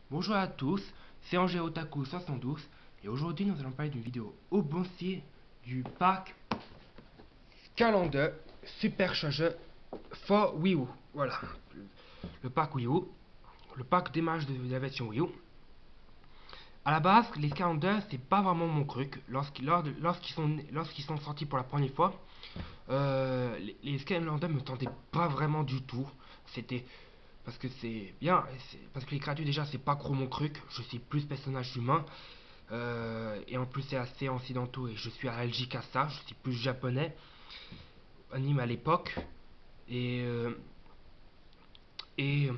Bonjour à tous, c'est Angers Otaku 72 et aujourd'hui nous allons parler d'une vidéo au bossier du pack Calendar Supercharger for Wii U. Voilà, le pack Wii U, le pack démarrage de la version Wii U. À la base, les calendars c'est pas vraiment mon truc. Lorsqu'ils sont sortis pour la première fois, les calendars me tentaient pas vraiment du tout. C'était parce que c'est bien, parce que les créatures déjà c'est pas trop mon truc. Je suis plus personnage humain. Et en plus c'est assez occidentaux et je suis allergique à ça, je suis plus japonais, anime à l'époque. Et, euh, et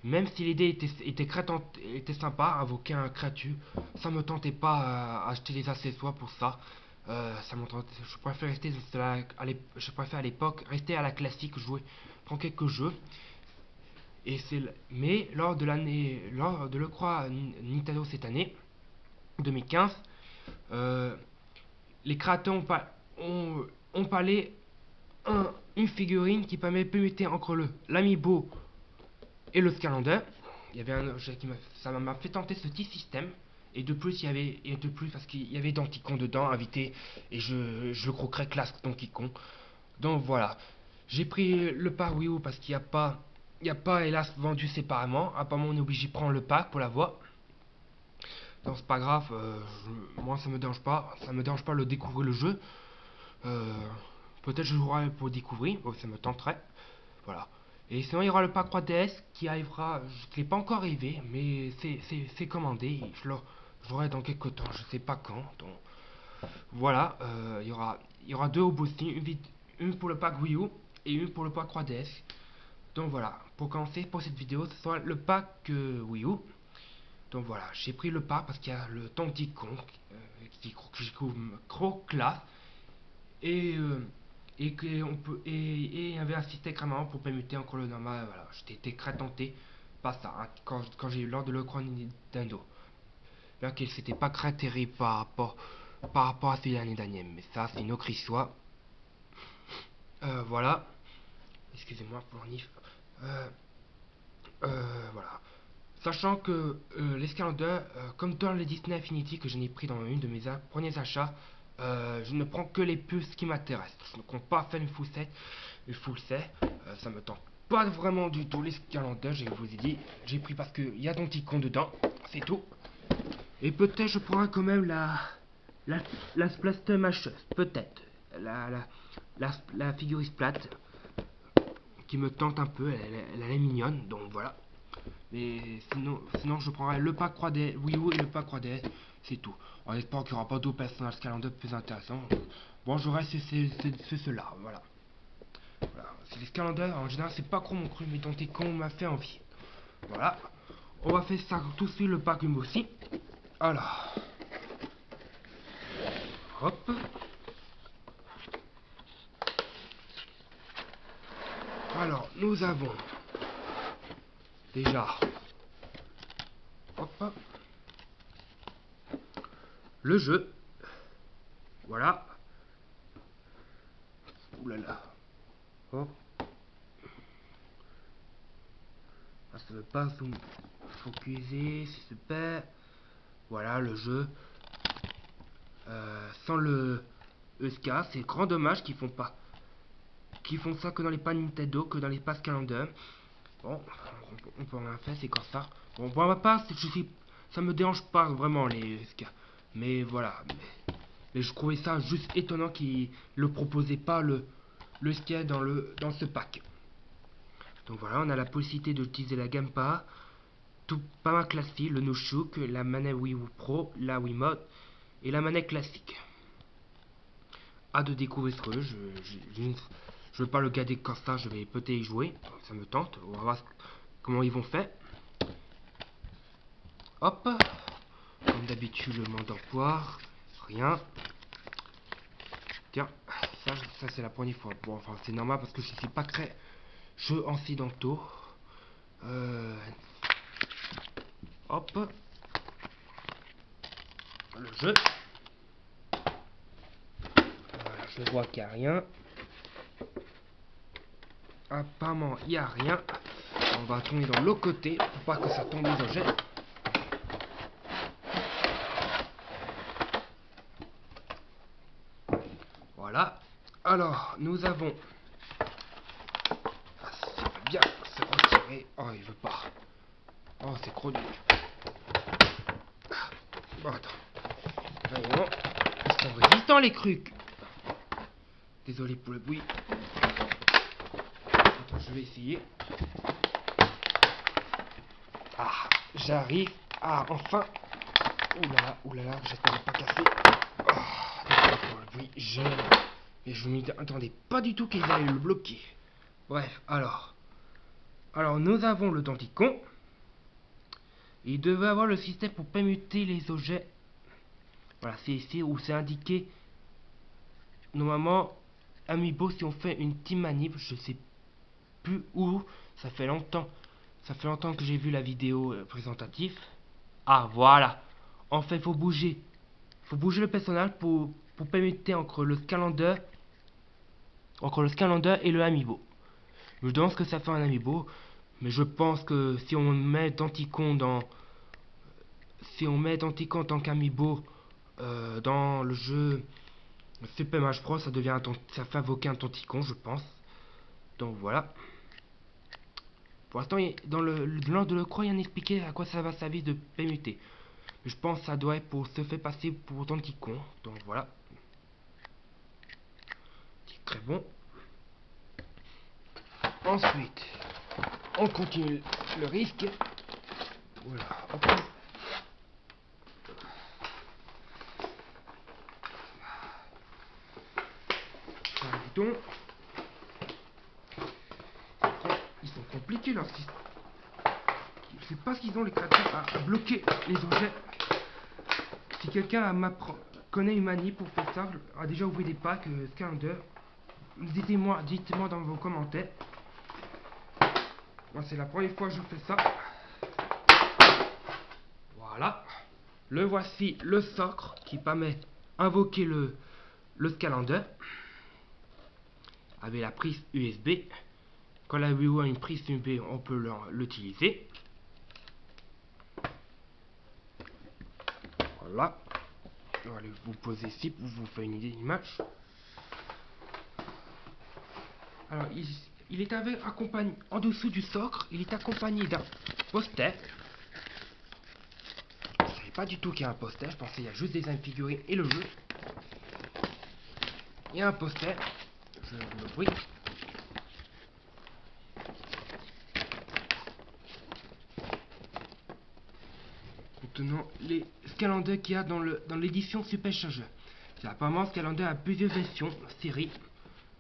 même si l'idée était sympa, invoquer un créature, ça me tentait pas à acheter les accessoires pour ça. Je préfère je préfère à l'époque rester à la classique, jouer, prendre quelques jeux. Mais lors de l'E3 Nintendo cette année, 2015, euh, les créateurs ont parlé une figurine qui permettait entre l'amiibo et le Scalander. Il y avait un objet ça m'a fait tenter ce petit système. Et de plus parce qu'il y avait Donkey Kong dedans, invité, et je le croquerais classe Donkey Kong. Donc voilà. J'ai pris le pack Wii U parce il y a pas hélas vendu séparément. Apparemment on est obligé de prendre le pack pour l'avoir. Donc c'est pas grave, moi ça me dérange pas. Ça me dérange pas de découvrir le jeu. Euh, Peut-être je jouerai pour découvrir, ça me tenterait. Voilà. Et sinon, il y aura le pack 3DS qui arrivera. Je ne l'ai pas encore arrivé, mais c'est commandé. Je l'aurai dans quelques temps, je sais pas quand. Donc, voilà, il y aura deux au boosting, une pour le pack Wii U et une pour le pack 3DS. Donc voilà, pour commencer pour cette vidéo, ce sera le pack Wii U. Donc voilà, j'ai pris le pack parce qu'il y a le Donkey Kong qui je trouve trop classe. Et, il y avait un système vraiment pour permuter encore le normal. Voilà, j'étais très tenté par ça hein, quand j'ai eu lors de l'Ocron Nintendo. Là, que c'était pas très terrible par rapport à ces années dernières, mais ça, c'est une autre histoire. Voilà, excusez-moi pour l'enif. Euh, voilà. Sachant que l'escalander, comme dans le Disney Infinity que je n'ai pris dans une de mes premiers achats, je ne prends que les puces qui m'intéressent. Je ne compte pas faire une full set. Ça me tente pas vraiment du tout l'escalander, je vous ai dit. J'ai pris parce qu'il y a Donkey Kong dedans, c'est tout. Et peut-être je prendrai quand même la, la Splaster Masheuse, peut-être. La figurine Splat qui me tente un peu, elle est mignonne, donc voilà. Mais sinon je prendrai le pack 3D Wii U et le pack 3D, c'est tout. En espérant qu'il n'y aura pas d'autres personnages calendar plus intéressants. Bon, j'aurai ceux-là, voilà. Voilà. Les calendars, en général, c'est pas trop mon cru, mais Donkey Kong m'a fait envie. Voilà. On va faire ça tout de suite, le pack Wii aussi. Alors, hop. Alors, nous avons déjà, hop, le jeu. Voilà. Ouh là là. Hop. Ah, ça veut pas focuser, c'est super. Voilà le jeu. Sans le ESK, c'est grand dommage qu'ils font ça que dans les pas Nintendo, que dans les passes calendar. Bon, on peut rien faire, c'est comme ça. Bon, pour ma part, ça me dérange pas vraiment les ESK. Mais voilà. Mais je trouvais ça juste étonnant qu'ils ne proposaient pas le ESK dans ce pack. Donc voilà, on a la possibilité d'utiliser la Gampa, tout pas mal classique, le Nunchuk, la manette Wii U Pro, la Wiimote et la manette classique. Hâte de découvrir ce jeu. Je veux pas le garder comme ça, je vais peut-être y jouer. Ça me tente. On va voir comment ils vont faire. Hop. Comme d'habitude, le monde d'emploi. Rien. Tiens, ça c'est la première fois. Bon, enfin, c'est normal parce que je suis pas très jeu occidentaux. Hop. Le jeu. Voilà, je vois qu'il n'y a rien. Apparemment, il n'y a rien. on va tourner dans l'autre côté pour pas que ça tombe les objets. Voilà. Alors, nous avons... Ah, ça va bien se retirer. Oh, il veut pas. Oh, c'est trop dur. Bon, attends. Voyons. Ils sont résistants, les trucs. Désolé pour le bruit. Attends, je vais essayer. Ah, j'arrive. Ah, enfin. Oulala, j'espère ne pas casser. Oh, désolé pour le bruit. Mais je m'y attendais pas du tout qu'ils allaient le bloquer. Bref, alors. Alors, nous avons le Tanticon. Il devait avoir le système pour permuter les objets. Voilà, c'est ici où c'est indiqué. Normalement, Amiibo, si on fait une team manip, je sais plus où. Ça fait longtemps. Ça fait longtemps que j'ai vu la vidéo présentative. Ah, voilà. En fait, faut bouger. Faut bouger le personnage pour permuter entre le Scalander et le Amiibo. Je me demande ce que ça fait un Amiibo. Mais je pense que si on met Tanticon en tant qu'Amiibo dans le jeu Super Smash Bros, ça fait invoquer un Tanticon, je pense. Donc voilà. Pour l'instant, lors de le croix, il y a expliqué à quoi ça va servir de permuter. Mais je pense que ça doit être pour se faire passer pour Tanticon. Donc voilà. C'est très bon. Ensuite, on continue le risque. Voilà. Hop. Donc, ils sont compliqués leurs systèmes. Je sais pas ce qu'ils ont les créatures à bloquer les objets. Si quelqu'un connaît une manie pour faire ça, a déjà ouvert des packs Scalander, dites-moi dans vos commentaires. Moi c'est la première fois que je fais ça. Voilà. Le voici, le socle qui permet d'invoquer le Scalander avec la prise USB. Quand la Wii U a une prise USB, on peut l'utiliser. Voilà. On va vous poser ici pour vous faire une idée d'image. Alors, il est accompagné, en dessous du socle, il est accompagné d'un poster. Je ne savais pas du tout qu'il y a un poster, je pensais qu'il y a juste des figurines et le jeu. Il y a un poster, je vous le prie. Contenant les Scalander qu'il y a dans l'édition Super Charger. Apparemment, Scalander a plusieurs versions, série.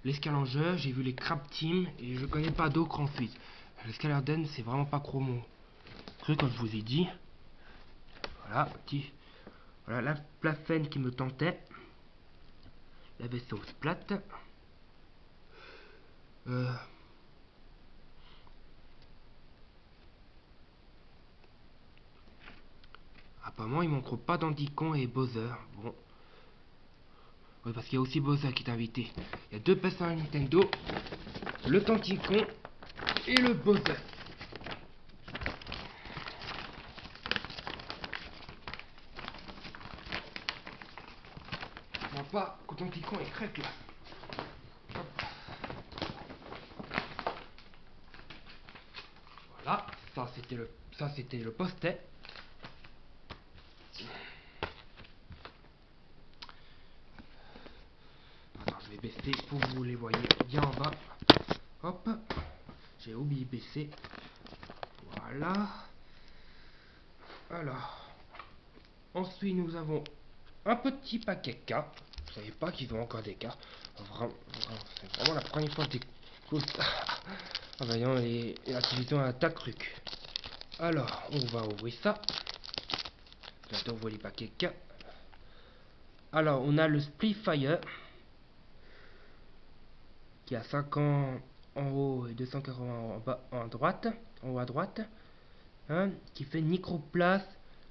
Les Scalander, j'ai vu les Crab Team et je connais pas d'autres ensuite. Le Scalander, c'est vraiment pas trop mon truc, comme je vous ai dit. Voilà, voilà la plafenne qui me tentait. La version Splat. Apparemment, il manque pas d'Anticon et Bowser. Bon. Oui, parce qu'il y a aussi Bowser qui est invité. Il y a deux personnes Nintendo. Le Tanticon et le Bowser. Je vois pas que Tanticon est très classe. Hop. Voilà, ça c'était le poster. Attends, je vais baisser pour que vous les voyez bien en bas. Hop, j'ai oublié de baisser. Voilà. Alors, ensuite nous avons un petit paquet de cartes. Je savais pas qu'ils ont encore des cartes. C'est vraiment la première fois que j'écoute ça. En voyant l'activité à ta truc. Alors, on va ouvrir ça. Bientôt on voit les paquets de cartes. Alors, on a le Splitfire qui a 50 en haut et 280 en bas en haut à droite, hein, qui fait Microplast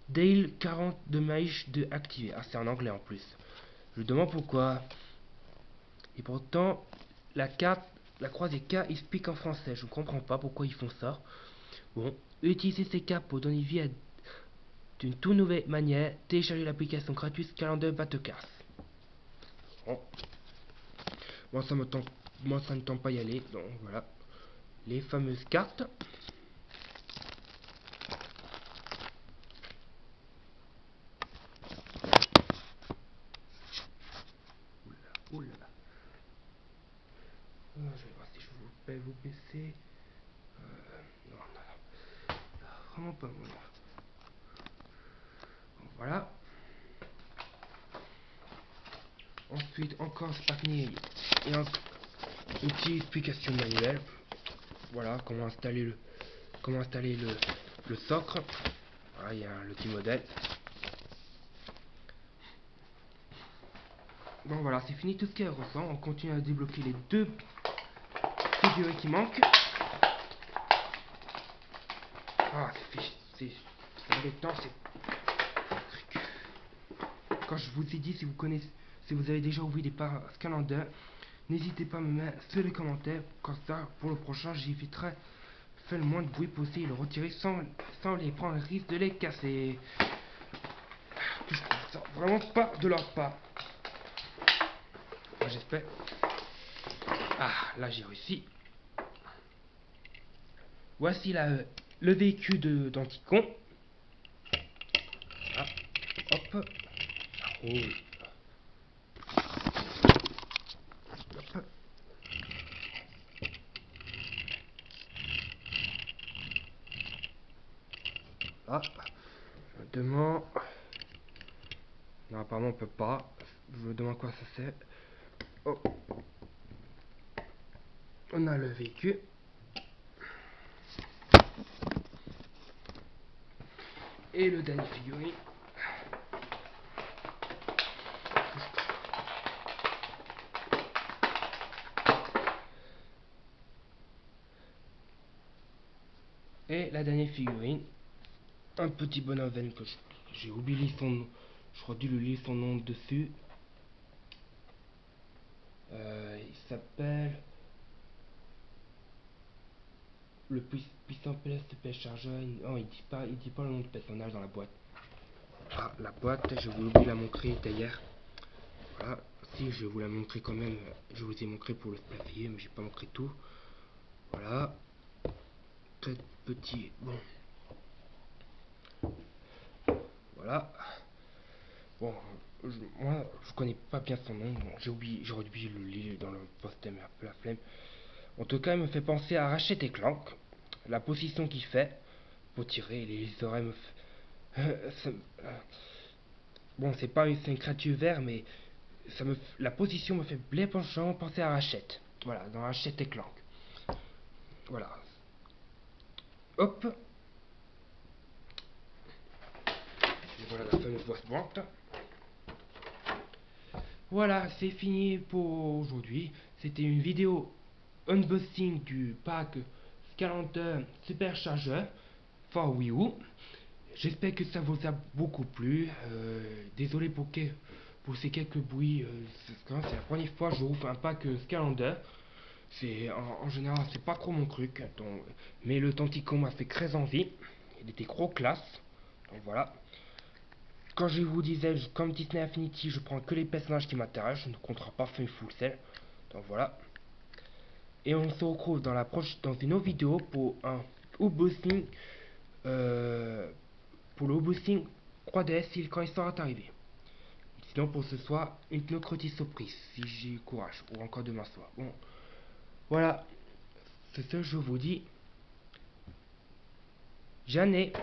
Dale 40 de Mage de activer. Ah, c'est en anglais en plus. Je demande pourquoi. Et pourtant, la croix des cas explique en français. Je ne comprends pas pourquoi ils font ça. Bon, utiliser ces cartes pour donner vie à d'une toute nouvelle manière. Télécharger l'application gratuite Calendar Batecast. Bon. Moi ça ne tente pas y aller, donc voilà. Les fameuses cartes. Oula. Je vais voir si je peux vous baisser. Non. Vraiment pas bon. Bon, voilà. Ensuite, encore Spatney et une petite explication manuelle. Voilà, comment installer le socle. Voilà, il y a le petit modèle. Bon voilà, c'est fini tout ce qui est ressent. On continue à débloquer les 2 figurines qui manquent. Ah, c'est le temps, c'est quand je vous ai dit, si vous avez déjà ouvert des parts Calendar, n'hésitez pas à me mettre sur les commentaires. Comme ça, pour le prochain, j'éviterai faire le moins de bruit possible et le retirer sans les prendre le risque de les casser. Que je trouve ça vraiment pas de leur part. J'espère. Ah, là j'ai réussi. Voici le véhicule d'Anticon. Ah, hop. Ça roule. Hop. Ah. Je me demande. Non, apparemment on peut pas. Je me demande quoi ça sert. Oh. On a le véhicule. Et le dernier figurine. Et la dernière figurine. Un petit bonhomme que j'ai oublié son nom. Je crois dû le lire son nom dessus. Il s'appelle le puissant PS chargeur. Oh, il dit pas le nom du personnage dans la boîte. Ah, la boîte, je vous oublié la montrer d'ailleurs. Voilà, si je vous la montrer quand même, je vous ai montré pour le clavier, mais j'ai pas montré tout. Voilà, très petit, bon. Voilà. Bon, moi, je connais pas bien son nom, bon, j'aurais oublié le lire dans le post-it, mais un peu la flemme. En tout cas, il me fait penser à Ratchet et Clank. La position qu'il fait pour tirer, les oreilles me fait... bon, c'est une créature verte, mais la position me fait bien penser à Ratchet. Voilà, dans Ratchet et Clank. Voilà. Hop. Et voilà la fameuse boîte vente. Voilà, c'est fini pour aujourd'hui. C'était une vidéo unboxing du pack Calendar Supercharger for Wii U. J'espère que ça vous a beaucoup plu. Désolé pour ces quelques bruits. C'est la première fois que je ouvre un pack Calendar. En général, c'est pas trop mon truc. Donc, mais le Tanticon m'a fait très envie. Il était trop classe. Donc voilà. Quand je vous disais, comme Disney Infinity, je prends que les personnages qui m'intéressent. Je ne compterai pas faire une full sell. Donc voilà. Et on se retrouve dans une autre vidéo pour un unboxing. Pour le unboxing 3DS quand il sera arrivé. Sinon pour ce soir, une autre petite surprise, si j'ai courage, ou encore demain soir. Bon, voilà, c'est ce que je vous dis. Jeannet.